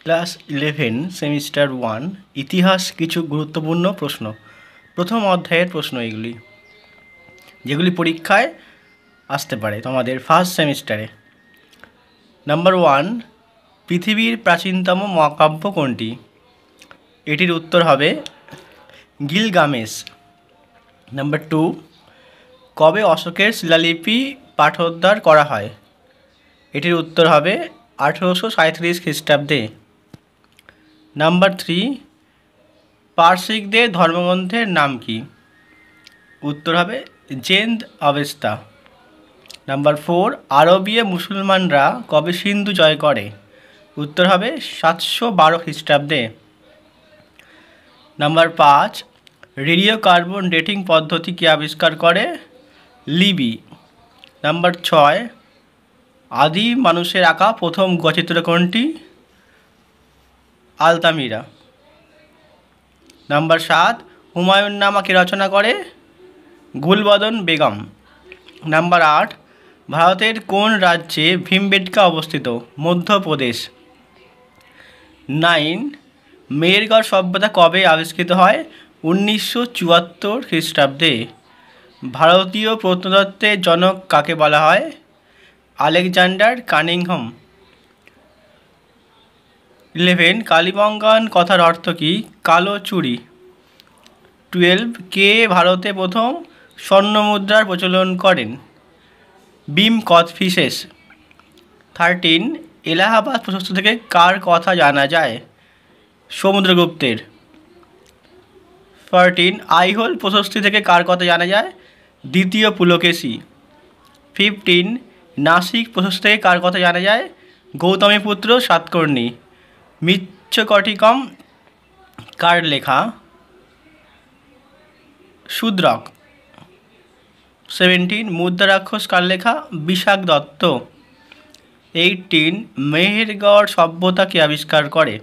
Class 11 semester 1 ইতিহাস কিছু গুরুত্বপূর্ণ প্রশ্ন। প্রথম অধ্যায়ের প্রশ্ন এগুলি, যেগুলি পরীক্ষায় আসতে পারে তোমাদের ফার্স্ট সেমিস্টারে। নাম্বার 1, পৃথিবীর প্রাচীনতম মহাকাব্য কোনটি? এটির উত্তর হবে গিলগামেশ। নাম্বার 2, কবে অশোকের শিলালিপি পাঠোদ্ধার করা হয়? এটির উত্তর হবে 1837 খ্রিস্টাব্দে। নাম্বার 3, পারসিকদের ধর্মগ্রন্থের নাম কি? উত্তর হবে জেন্দ অবেস্তা। নাম্বার 4, আরবীয় মুসলমানরা কবে সিন্ধু জয় করে? উত্তর হবে 712 খ্রিস্টাব্দে। নাম্বার 5, রেডিও কার্বন ডেটিং পদ্ধতি কে আবিষ্কার করে? লিবি। নাম্বার 6, আদি মানুষের আঁকা প্রথম গুহচিত্র কোনটি? আলতামিরা। নাম্বার 7, হুমায়ুন নামা কে রচনা করে? গুলবদন বেগম। নাম্বার 8, ভারতের কোন রাজ্যে ভীমবেটকা অবস্থিত? মধ্যপ্রদেশ। 9, মেহেরগড় সভ্যতা কবে আবিষ্কৃত হয়? 1974 খ্রিস্টাব্দে। ভারতীয় প্রত্নতত্ত্বের জনক কাকে বলা হয়? Alexander Cunningham. 11, কালীবঙ্গান কথার অর্থ কী? কালো চুড়ি। 12, কে ভারতে প্রথম স্বর্ণমুদ্রার প্রচলন করেন? বিম কদফিসেস। 13, এলাহাবাদ প্রশস্ত থেকে কার কথা জানা যায়? সমুদ্রগুপ্তের। 14, আইহোল প্রশস্তি থেকে কার কথা জানা যায়? দ্বিতীয় পুলকেশী। 15, নাসিক প্রশস্তি থেকে কার কথা জানা যায়? গৌতমীপুত্র সাতকর্ণী। মৃচ্ছকটিকম কার লেখা? শূদ্রক। 17, মুদ্রারাক্ষস কার লেখা? বিশাখ দত্ত। 18, মেহেরগড় সভ্যতা কে আবিষ্কার করে?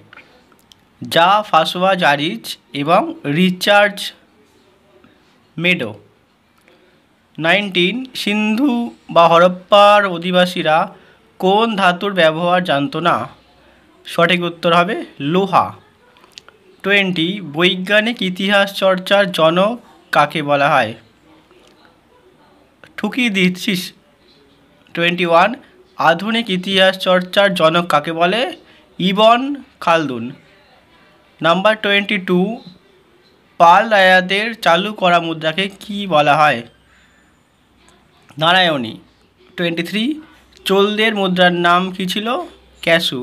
যা ফাসোয়া জারিজ এবং রিচার্ড মেডো। 19, সিন্ধু বা হরপ্পার অধিবাসীরা কোন ধাতুর ব্যবহার জানত না? সঠিক উত্তর হবে লোহা। 20, বৈজ্ঞানিক ইতিহাস চর্চার জনক কাকে বলা হয়? থুকিডিডিস। 21, আধুনিক ইতিহাস চর্চার জনক কাকে বলে? ইবন খালদুন। নাম্বার 22, পাল রাজাদের চালু করা মুদ্রাকে কি বলা হয়? নারায়ণী। 23, চোলদের মুদ্রার নাম কি ছিল? ক্যাসু।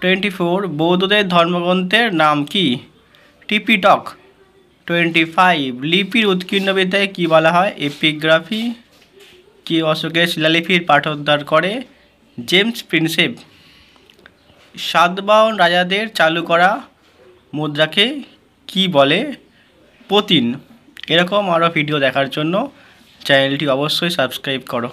24, বৌদ্ধদের ধর্মগ্রন্থের নাম কি? ত্রিপিটক। 25, লিপির উৎকীর্ণবিদ্যায় কী বলা হয়? এপিগ্রাফি। কে অশোকের শিলালিপির পাঠোদ্ধার করে? James Prinsep. সাতবাহন রাজাদের চালু করা মুদ্রাকে কি বলে? পতিন। এরকম আরও ভিডিও দেখার জন্য চ্যানেলটি অবশ্যই সাবস্ক্রাইব করো।